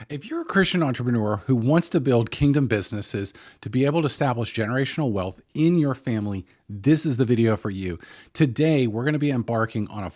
If you're a Christian entrepreneur who wants to build kingdom businesses to be able to establish generational wealth in your family, this is the video for you. Today, we're going to be embarking on a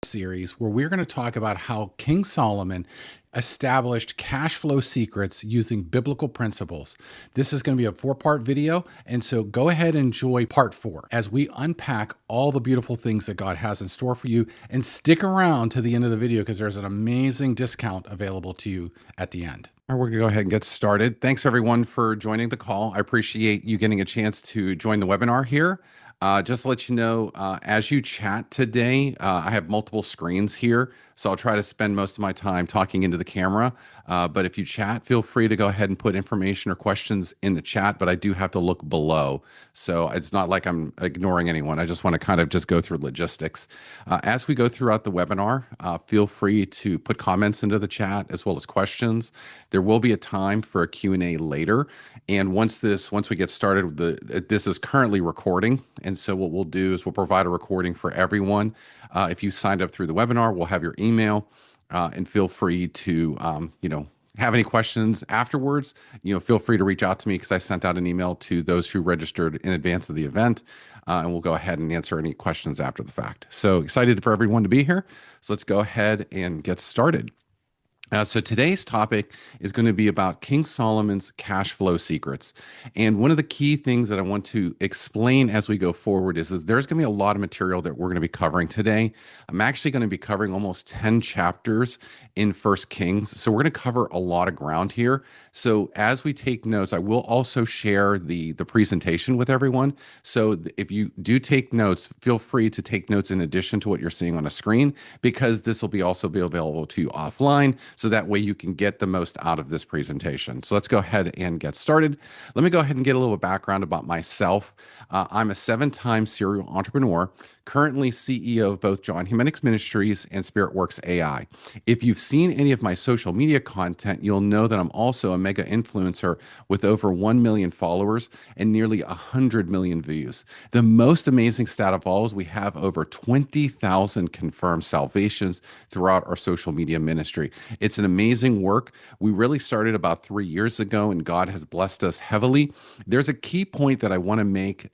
series where we're going to talk about how King Solomon established cash flow secrets using biblical principles. This is going to be a 4-part video, and so go ahead and enjoy part 4 as we unpack all the beautiful things that God has in store for you. And stick around to the end of the video because there's an amazing discount available to you at the end. All right, we're going to go ahead and get started. Thanks everyone for joining the call. I appreciate you getting a chance to join the webinar here. Just to let you know, as you chat today, I have multiple screens here, so I'll try to spend most of my time talking into the camera. But if you chat, feel free to go ahead and put information or questions in the chat, but I do have to look below. So it's not like I'm ignoring anyone. I just want to kind of just go through logistics. As we go throughout the webinar, feel free to put comments into the chat as well as questions. There will be a time for a Q&A later. And once we get started, this is currently recording. And so what we'll do is we'll provide a recording for everyone. If you signed up through the webinar, we'll have your email, and feel free to, have any questions afterwards. Feel free to reach out to me because I sent out an email to those who registered in advance of the event, and we'll go ahead and answer any questions after the fact. So excited for everyone to be here. So let's go ahead and get started. So today's topic is going to be about King Solomon's cash flow secrets. And one of the key things that I want to explain as we go forward is there's going to be a lot of material that we're going to be covering today. I'm actually going to be covering almost 10 chapters in First Kings. So we're going to cover a lot of ground here. So as we take notes, I will also share the presentation with everyone. So if you do take notes, feel free to take notes in addition to what you're seeing on a screen, because this will also be available to you offline. So that way you can get the most out of this presentation. So let's go ahead and get started. Let me go ahead and get a little background about myself. I'm a 7-time serial entrepreneur, currently CEO of both John Humanix Ministries and SpiritWorks AI. If you've seen any of my social media content, you'll know that I'm also a mega influencer with over 1 million followers and nearly 100 million views. The most amazing stat of all is we have over 20,000 confirmed salvations throughout our social media ministry. It's an amazing work. We really started about 3 years ago, and God has blessed us heavily. There's a key point that I want to make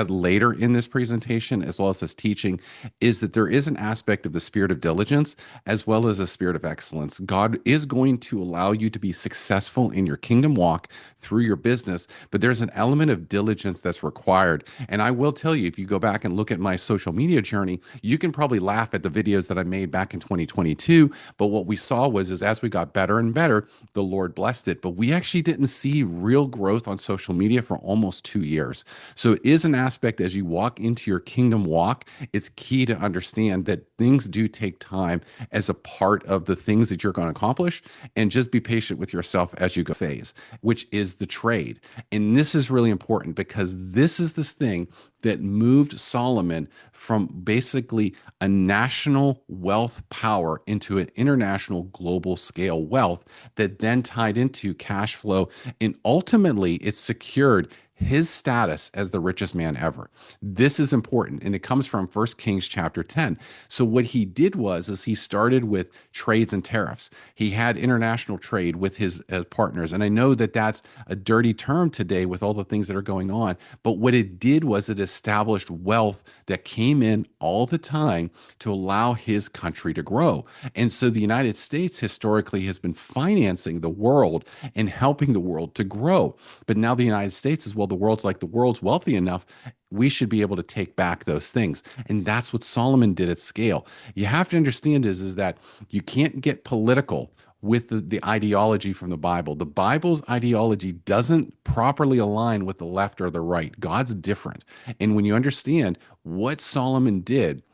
later in this presentation, as well as this teaching, is that there is an aspect of the spirit of diligence as well as a spirit of excellence. God is going to allow you to be successful in your kingdom walk through your business, but there's an element of diligence that's required. And I will tell you, if you go back and look at my social media journey, you can probably laugh at the videos that I made back in 2022, but what we saw was as we got better and better, the Lord blessed it. But we actually didn't see real growth on social media for almost 2 years. So it is an aspect as you walk into your kingdom walk, it's key to understand that things do take time as a part of the things that you're going to accomplish, and just be patient with yourself as you go phase, which is the trade. And this is really important because this is this thing that moved Solomon from basically a national wealth power into an international global scale wealth that then tied into cash flow. And ultimately, it secured his status as the richest man ever. This is important, and it comes from 1 Kings chapter 10. So what he did was he started with trades and tariffs. He had international trade with his partners, and I know that that's a dirty term today with all the things that are going on, but what it did was it established wealth that came in all the time to allow his country to grow. And so the United States historically has been financing the world and helping the world to grow. But now the United States is, well, the world's wealthy enough, we should be able to take back those things. And that's what Solomon did at scale. You have to understand is that you can't get political with the ideology from the Bible. The Bible's ideology doesn't properly align with the left or the right. God's different. And when you understand what Solomon did,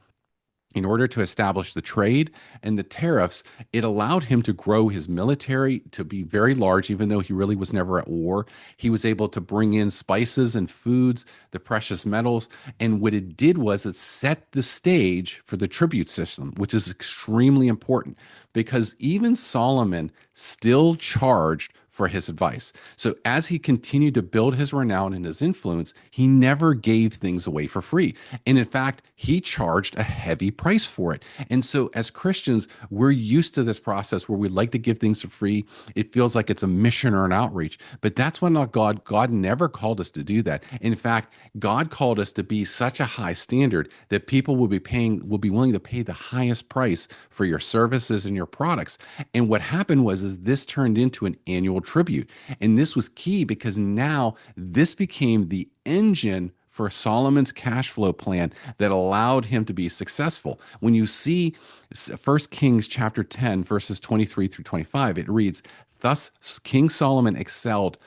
in order to establish the trade and the tariffs, it allowed him to grow his military to be very large, even though he really was never at war. He was able to bring in spices and foods, the precious metals. And what it did was it set the stage for the tribute system, which is extremely important because even Solomon still charged for his advice. So as he continued to build his renown and his influence, he never gave things away for free. And in fact, he charged a heavy price for it. And so as Christians, we're used to this process where we like to give things for free. It feels like it's a mission or an outreach, but that's what not God. God never called us to do that. In fact, God called us to be such a high standard that people will be willing to pay the highest price for your services and your products. And what happened was is this turned into an annual tribute. And this was key because now this became the engine for Solomon's cash flow plan that allowed him to be successful. When you see 1 Kings chapter 10, verses 23 through 25, it reads, "Thus King Solomon excelled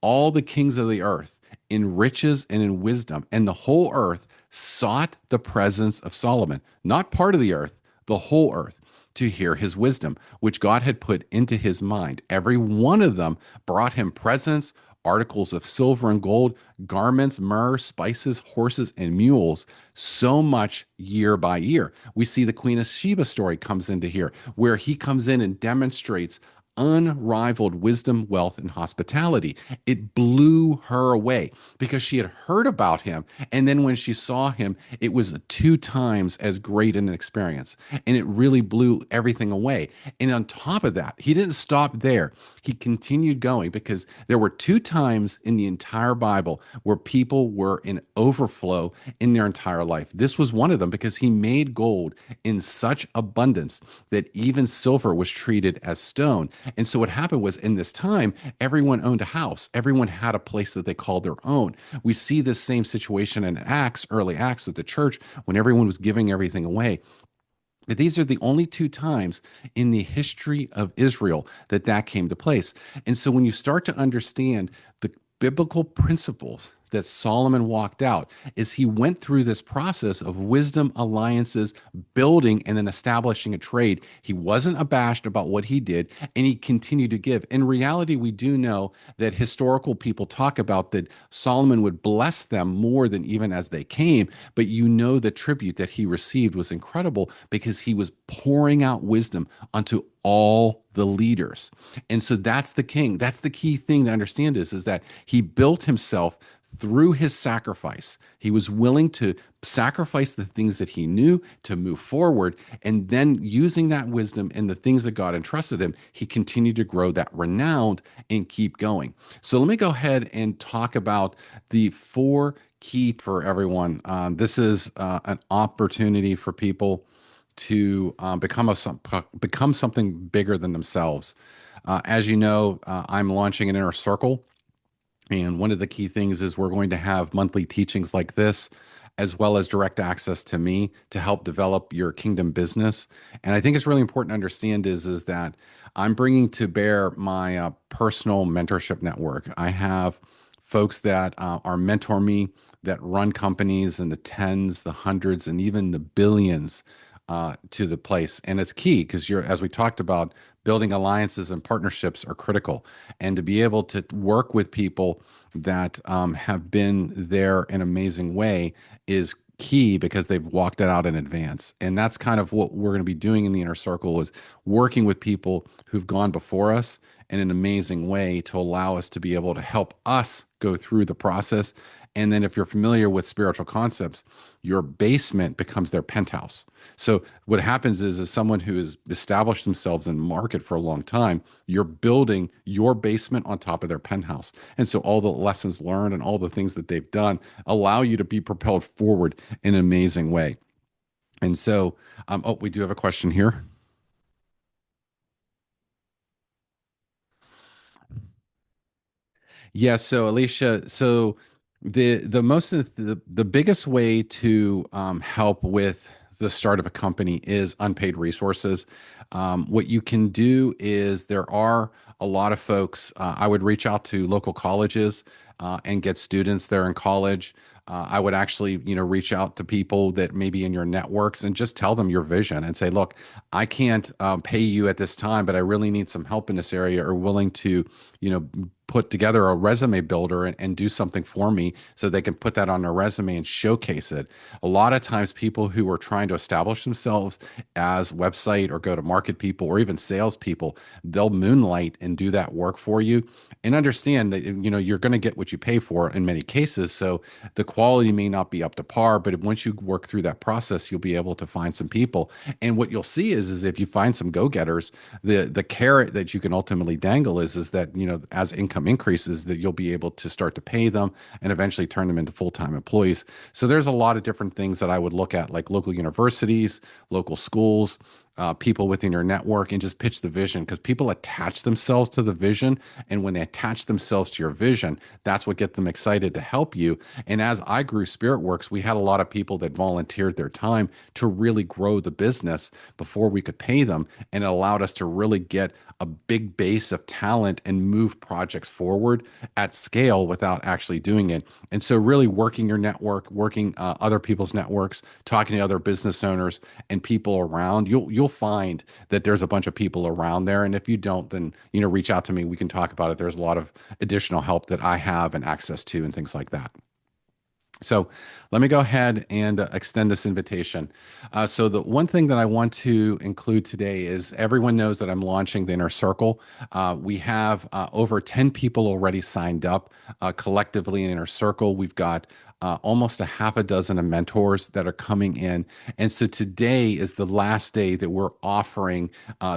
all the kings of the earth in riches and in wisdom, and the whole earth sought the presence of Solomon," not part of the earth, the whole earth, "to hear his wisdom, which God had put into his mind. Every one of them brought him presents, articles of silver and gold, garments, myrrh, spices, horses, and mules, so much year by year." We see the Queen of Sheba story comes into here, where he comes in and demonstrates unrivaled wisdom, wealth, and hospitality. It blew her away because she had heard about him. And then when she saw him, it was 2 times as great an experience. And it really blew everything away. And on top of that, he didn't stop there. He continued going because there were 2 times in the entire Bible where people were in overflow in their entire life. This was one of them because he made gold in such abundance that even silver was treated as stone. And so what happened was in this time, everyone owned a house. Everyone had a place that they called their own. We see this same situation in Acts, early Acts of the church, when everyone was giving everything away. But these are the only 2 times in the history of Israel that that came to place. And so when you start to understand the biblical principles that Solomon walked out, is he went through this process of wisdom, alliances, building, and then establishing a trade. He wasn't abashed about what he did, and he continued to give. In reality, we do know that historical people talk about that Solomon would bless them more than even as they came, but you know the tribute that he received was incredible because he was pouring out wisdom onto all the leaders. And so that's the king. That's the key thing to understand is that he built himself through his sacrifice. He was willing to sacrifice the things that he knew to move forward. And then using that wisdom and the things that God entrusted him, he continued to grow that renown and keep going. So let me go ahead and talk about the 4 key for everyone. This is an opportunity for people to become something bigger than themselves. As you know, I'm launching an inner circle. And one of the key things is we're going to have monthly teachings like this, as well as direct access to me to help develop your kingdom business. And I think it's really important to understand is that I'm bringing to bear my personal mentorship network. I have folks that are mentor me that run companies in the tens, the hundreds, and even the billions to the place. And it's key because as we talked about, building alliances and partnerships are critical. And to be able to work with people that have been there in an amazing way is key because they've walked it out in advance. And that's kind of what we're going to be doing in the inner circle is working with people who've gone before us in an amazing way to allow us to be able to help us go through the process. And then if you're familiar with spiritual concepts, your basement becomes their penthouse. So what happens is someone who has established themselves in the market for a long time, you're building your basement on top of their penthouse. And so all the lessons learned and all the things that they've done allow you to be propelled forward in an amazing way. And so, we do have a question here. Yeah, so Alicia, so the biggest way to help with the start of a company is unpaid resources. What you can do is there are a lot of folks. I would reach out to local colleges and get students there in college. I would actually, reach out to people that maybe in your networks and just tell them your vision and say, look, I can't pay you at this time, but I really need some help in this area or willing to, you know, put together a resume builder and do something for me so they can put that on their resume and showcase it. A lot of times, people who are trying to establish themselves as website or go to market people or even salespeople, they'll moonlight and do that work for you. And understand that you're going to get what you pay for in many cases. So the quality may not be up to par, but once you work through that process, you'll be able to find some people. And what you'll see is if you find some go-getters, the carrot that you can ultimately dangle is that as income increases, that you'll be able to start to pay them and eventually turn them into full-time employees. So there's a lot of different things that I would look at, like local universities, local schools, people within your network, and just pitch the vision, because people attach themselves to the vision. And when they attach themselves to your vision, that's what gets them excited to help you. And as I grew SpiritWorks, we had a lot of people that volunteered their time to really grow the business before we could pay them. And it allowed us to really get a big base of talent and move projects forward at scale without actually doing it. And so really working your network, working other people's networks, talking to other business owners and people around, you'll find that there's a bunch of people around there. And if you don't, then reach out to me. We can talk about it. There's a lot of additional help that I have and access to and things like that. So let me go ahead and extend this invitation. So the one thing that I want to include today is everyone knows that I'm launching the Inner Circle. We have over 10 people already signed up collectively in Inner Circle. We've got almost a half a dozen of mentors that are coming in. And so today is the last day that we're offering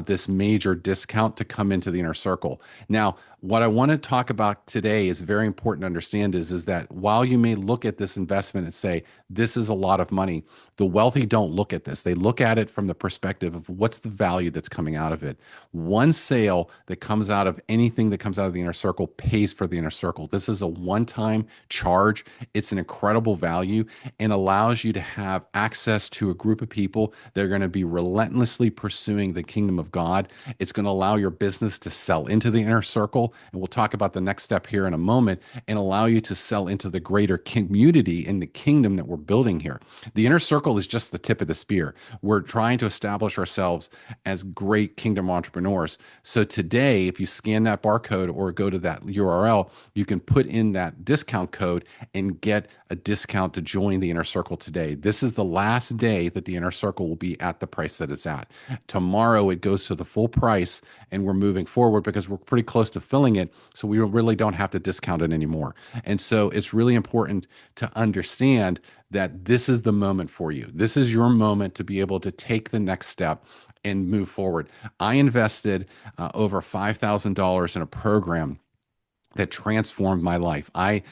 this major discount to come into the Inner Circle. Now, what I want to talk about today is very important to understand is that while you may look at this investment and say, this is a lot of money, the wealthy don't look at this. They look at it from the perspective of what's the value that's coming out of it. One sale that comes out of anything that comes out of the Inner Circle pays for the Inner Circle. This is a one-time charge. It's an incredible value and allows you to have access to a group of people that are going to be relentlessly pursuing the kingdom of God. It's going to allow your business to sell into the Inner Circle. And we'll talk about the next step here in a moment, and allow you to sell into the greater community in the kingdom that we're building here. The Inner Circle is just the tip of the spear. We're trying to establish ourselves as great kingdom entrepreneurs. So today, if you scan that barcode or go to that URL, you can put in that discount code and get a discount to join the Inner Circle today. This is the last day that the Inner Circle will be at the price that it's at. Tomorrow it goes to the full price, and we're moving forward because we're pretty close to filling it, so we really don't have to discount it anymore. And so it's really important to understand that this is the moment for you. This is your moment to be able to take the next step and move forward. I invested over $5,000 in a program that transformed my life. I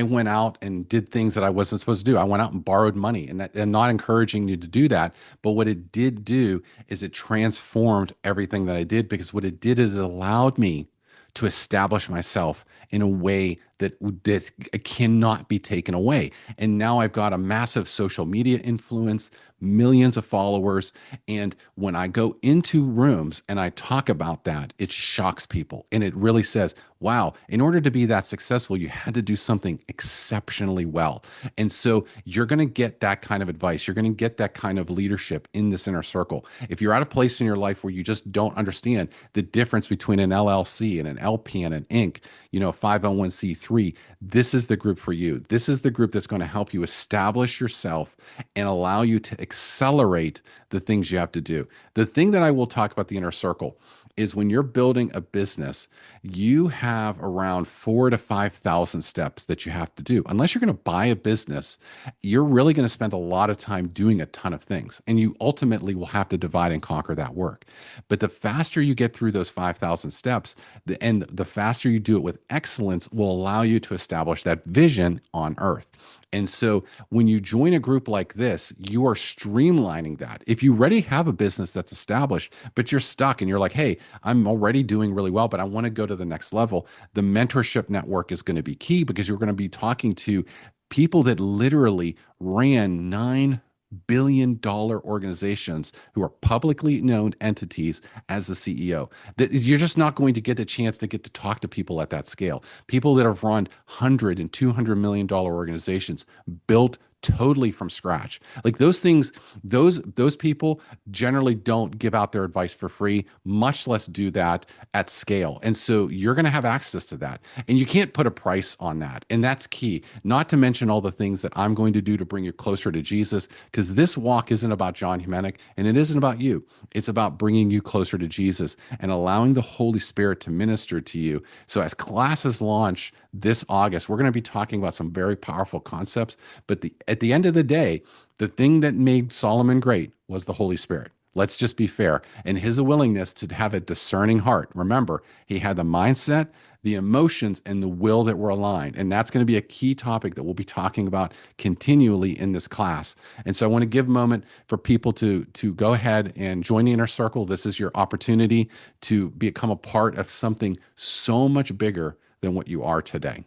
went out and did things that I wasn't supposed to do. I went out and borrowed money, and not encouraging you to do that. But what it did do is it transformed everything that I did, because what it did is it allowed me to establish myself in a way that cannot be taken away. And now I've got a massive social media influence, millions of followers. And when I go into rooms and I talk about that, it shocks people. And it really says, wow, in order to be that successful, you had to do something exceptionally well. And so you're going to get that kind of advice. You're going to get that kind of leadership in this Inner Circle. If you're at a place in your life where you just don't understand the difference between an LLC and an LP and an Inc., 501c3, this is the group for you. This is the group that's going to help you establish yourself and allow you to accelerate the things you have to do. The thing that I will talk about the Inner Circle is when you're building a business, you have around 4,000 to 5,000 steps that you have to do. Unless you're going to buy a business, you're really going to spend a lot of time doing a ton of things, and you ultimately will have to divide and conquer that work. But the faster you get through those 5,000 steps, and the faster you do it with excellence, will allow you to establish that vision on earth. And so when you join a group like this, you are streamlining that. If you already have a business that's established, but you're stuck and you're like, hey, I'm already doing really well, but I want to go to the next level, the mentorship network is going to be key, because you're going to be talking to people that literally ran $9 billion organizations who are publicly known entities as the CEO. That you're just not going to get a chance to get to talk to people at that scale. People that have run $100 and $200 million organizations built totally from scratch. Like those things, those people generally don't give out their advice for free, much less do that at scale. And so you're going to have access to that. And you can't put a price on that. And that's key. Not to mention all the things that I'm going to do to bring you closer to Jesus, because this walk isn't about John Humanic and it isn't about you. It's about bringing you closer to Jesus and allowing the Holy Spirit to minister to you. So as classes launch this August, we're going to be talking about some very powerful concepts. But at the end of the day, the thing that made Solomon great was the Holy Spirit. Let's just be fair. And his willingness to have a discerning heart. Remember, he had the mindset, the emotions, and the will that were aligned. And that's going to be a key topic that we'll be talking about continually in this class. And so I want to give a moment for people to go ahead and join the inner circle. This is your opportunity to become a part of something so much bigger than what you are today.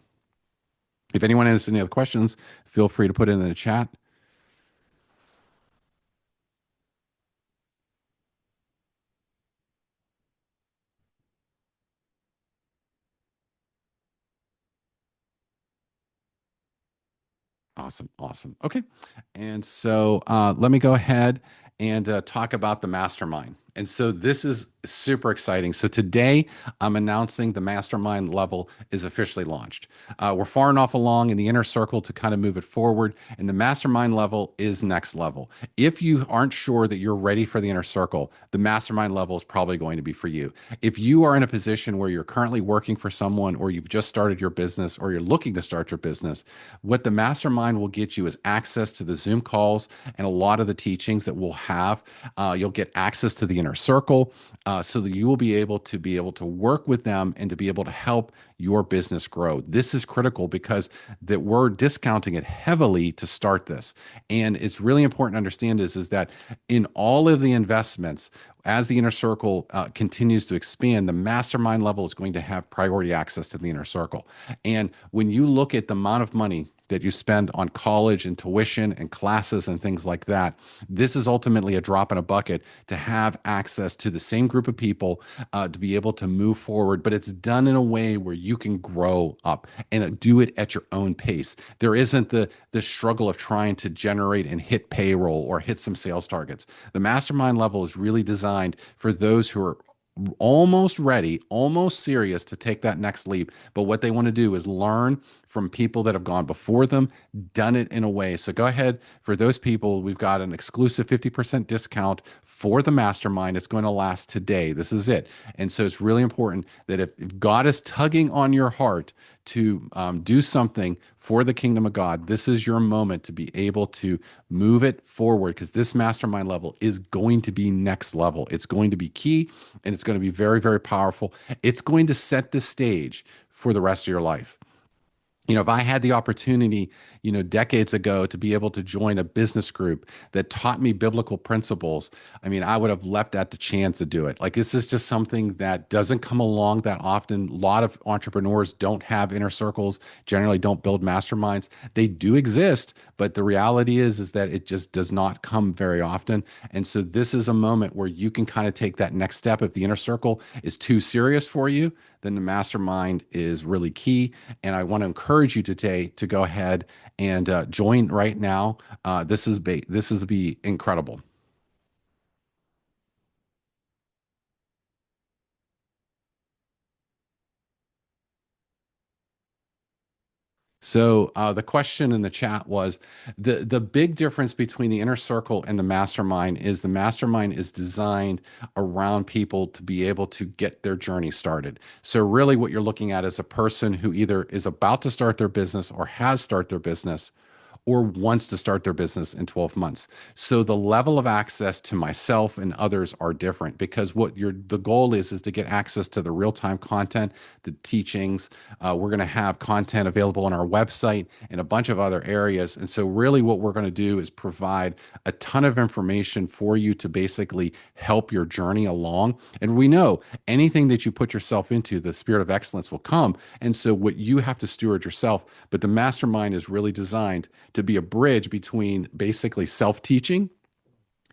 If anyone has any other questions, feel free to put it in the chat. Awesome. Awesome. Okay. And so let me go ahead and talk about the mastermind. And so this is super exciting. So today I'm announcing the mastermind level is officially launched. We're far enough along in the inner circle to kind of move it forward, and the mastermind level is next level. If you aren't sure that you're ready for the inner circle, the mastermind level is probably going to be for you. If you are in a position where you're currently working for someone, or you've just started your business, or you're looking to start your business, what the mastermind will get you is access to the Zoom calls and a lot of the teachings that we'll have. You'll get access to the inner circle, so that you will be able to work with them and to be able to help your business grow. This is critical because that we're discounting it heavily to start this. And it's really important to understand is that in all of the investments, as the inner circle continues to expand, the mastermind level is going to have priority access to the inner circle. And when you look at the amount of money that you spend on college and tuition and classes and things like that, this is ultimately a drop in a bucket to have access to the same group of people, to be able to move forward. But it's done in a way where you can grow up and do it at your own pace. There isn't the struggle of trying to generate and hit payroll or hit some sales targets. The mastermind level is really designed for those who are almost ready, almost serious to take that next leap. But what they want to do is learn from people that have gone before them, done it in a way. So go ahead. For those people, we've got an exclusive 50% discount for the mastermind. It's going to last today. This is it. And so it's really important that if God is tugging on your heart to do something for the kingdom of God, this is your moment to be able to move it forward, because this mastermind level is going to be next level. It's going to be key, and it's going to be very, very powerful. It's going to set the stage for the rest of your life. If I had the opportunity, decades ago to be able to join a business group that taught me biblical principles, I mean, I would have leapt at the chance to do it. Like, this is just something that doesn't come along that often. A lot of entrepreneurs don't have inner circles, generally don't build masterminds. They do exist, but the reality is that it just does not come very often. And so this is a moment where you can kind of take that next step. If the inner circle is too serious for you, then the mastermind is really key. And I want to encourage you today to go ahead and join right now. This is be incredible. So the question in the chat was the big difference between the inner circle and the mastermind is designed around people to be able to get their journey started. So really what you're looking at is a person who either is about to start their business or has started their business or wants to start their business in 12 months. So the level of access to myself and others are different, because the goal is to get access to the real-time content, the teachings. We're going to have content available on our website and a bunch of other areas. And so really what we're going to do is provide a ton of information for you to basically help your journey along. And we know anything that you put yourself into, the spirit of excellence will come. And so what you have to steward yourself, but the mastermind is really designed to be a bridge between basically self-teaching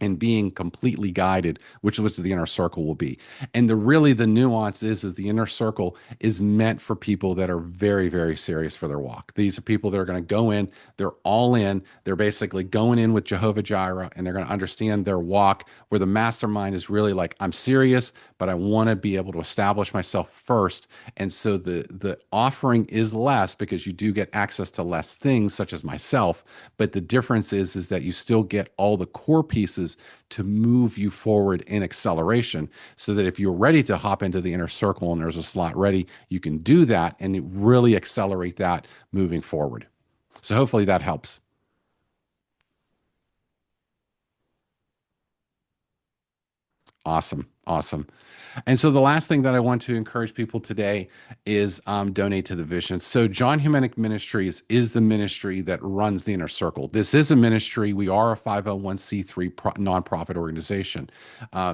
and being completely guided, which the inner circle will be. And the nuance is the inner circle is meant for people that are very, very serious for their walk. These are people that are going to go in, they're all in, they're basically going in with Jehovah Jireh, and they're going to understand their walk, where the mastermind is really like, I'm serious, but I want to be able to establish myself first. And so the offering is less because you do get access to less things, such as myself. But the difference is that you still get all the core pieces to move you forward in acceleration, so that if you're ready to hop into the inner circle and there's a slot ready, you can do that and really accelerate that moving forward. So hopefully that helps. Awesome. Awesome. And so the last thing that I want to encourage people today is donate to the vision. So John Humanic Ministries is the ministry that runs the inner circle. This is a ministry. We are a 501c3 nonprofit organization.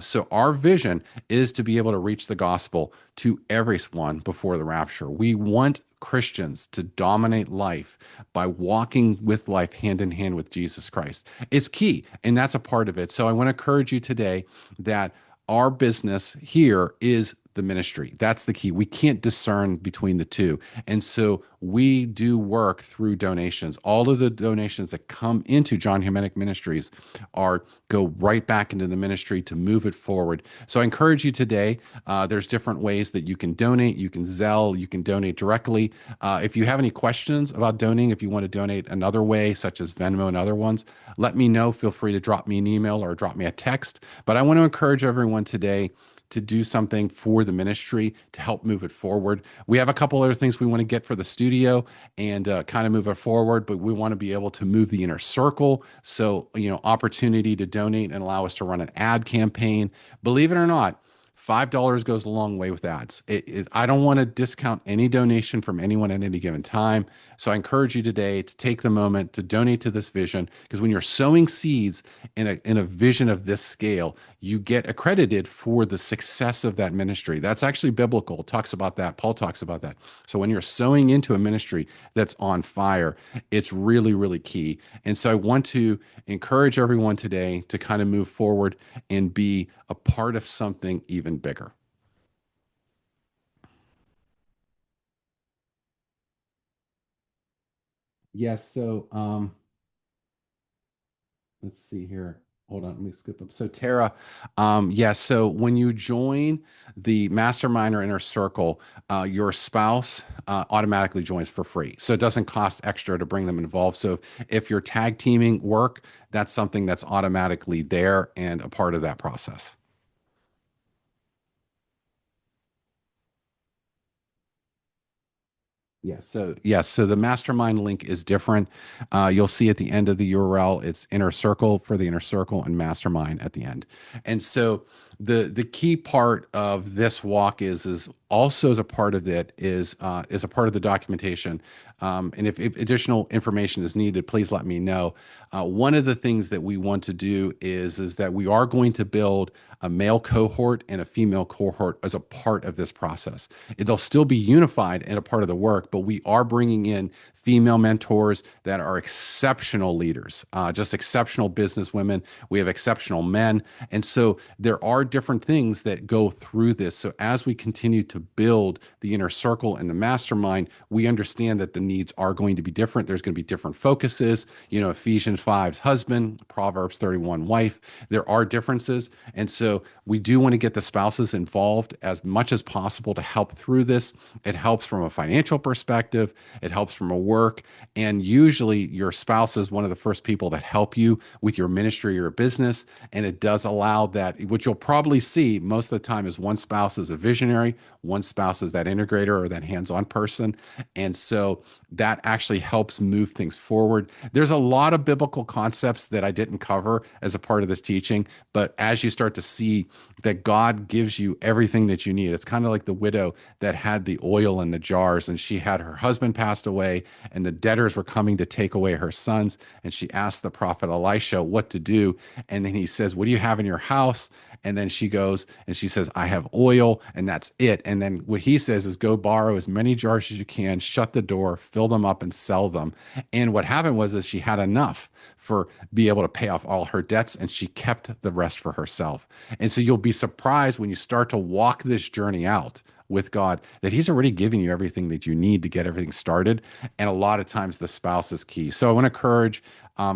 So our vision is to be able to reach the gospel to everyone before the rapture. We want Christians to dominate life by walking with life hand in hand with Jesus Christ. It's key, and that's a part of it. So I want to encourage you today that our business here is the ministry. That's the key. We can't discern between the two. And so we do work through donations. All of the donations that come into John Humanic Ministries are go right back into the ministry to move it forward. So I encourage you today. There's different ways that you can donate. You can Zelle, you can donate directly. If you have any questions about donating, if you want to donate another way, such as Venmo and other ones, let me know. Feel free to drop me an email or drop me a text. But I want to encourage everyone today to do something for the ministry to help move it forward. We have a couple other things we want to get for the studio and kind of move it forward, but we want to be able to move the inner circle. So, opportunity to donate and allow us to run an ad campaign. Believe it or not, $5 goes a long way with ads. I don't want to discount any donation from anyone at any given time. So I encourage you today to take the moment to donate to this vision, because when you're sowing seeds in a vision of this scale, you get accredited for the success of that ministry. That's actually biblical. It talks about that. Paul talks about that. So when you're sowing into a ministry that's on fire, it's really, really key. And so I want to encourage everyone today to kind of move forward and be a part of something even bigger. Yes. So, let's see here. Hold on, let me skip up. So Tara, yes. So when you join the mastermind or inner circle, your spouse automatically joins for free. So it doesn't cost extra to bring them involved. So if you're tag teaming work, that's something that's automatically there and a part of that process. Yeah. So yes. So the mastermind link is different. You'll see at the end of the URL, it's inner circle for the inner circle and mastermind at the end. And so the key part of this walk is also as a part of it is a part of the documentation. And if additional information is needed, please let me know. One of the things that we want to do is that we are going to build a male cohort and a female cohort as a part of this process. They'll still be unified and a part of the work, but we are bringing in female mentors that are exceptional leaders, just exceptional business women. We have exceptional men. And so there are different things that go through this. So as we continue to build the inner circle and the mastermind, we understand that the needs are going to be different. There's going to be different focuses. Ephesians 5's husband, Proverbs 31 wife. There are differences. And so we do want to get the spouses involved as much as possible to help through this. It helps from a financial perspective. It helps from a work. And usually your spouse is one of the first people that help you with your ministry or business. And it does allow that, which you'll probably see most of the time, is one spouse is a visionary, one spouse is that integrator or that hands-on person. And so that actually helps move things forward. There's a lot of biblical concepts that I didn't cover as a part of this teaching, but as you start to see that God gives you everything that you need, it's kind of like the widow that had the oil in the jars, and she had her husband passed away, and the debtors were coming to take away her sons. And she asked the prophet Elisha what to do. And then he says, "What do you have in your house?" And then she goes and she says, "I have oil," and that's it. And then what he says is, "Go borrow as many jars as you can, shut the door, fill them up, and sell them." And what happened was that she had enough for be able to pay off all her debts, and she kept the rest for herself. And so you'll be surprised when you start to walk this journey out with God that he's already giving you everything that you need to get everything started. And a lot of times the spouse is key. So I want to encourage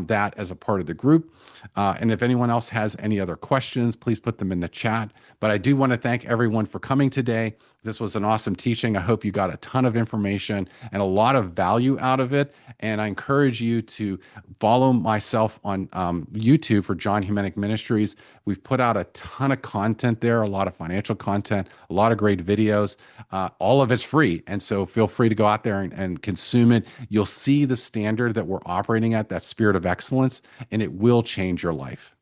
that as a part of the group. And if anyone else has any other questions, please put them in the chat. But I do want to thank everyone for coming today. This was an awesome teaching. I hope you got a ton of information and a lot of value out of it. And I encourage you to follow myself on YouTube for John Humanic Ministries. We've put out a ton of content there, a lot of financial content, a lot of great videos. All of it's free. And so feel free to go out there and consume it. You'll see the standard that we're operating at, that spirit of excellence, and it will change your life.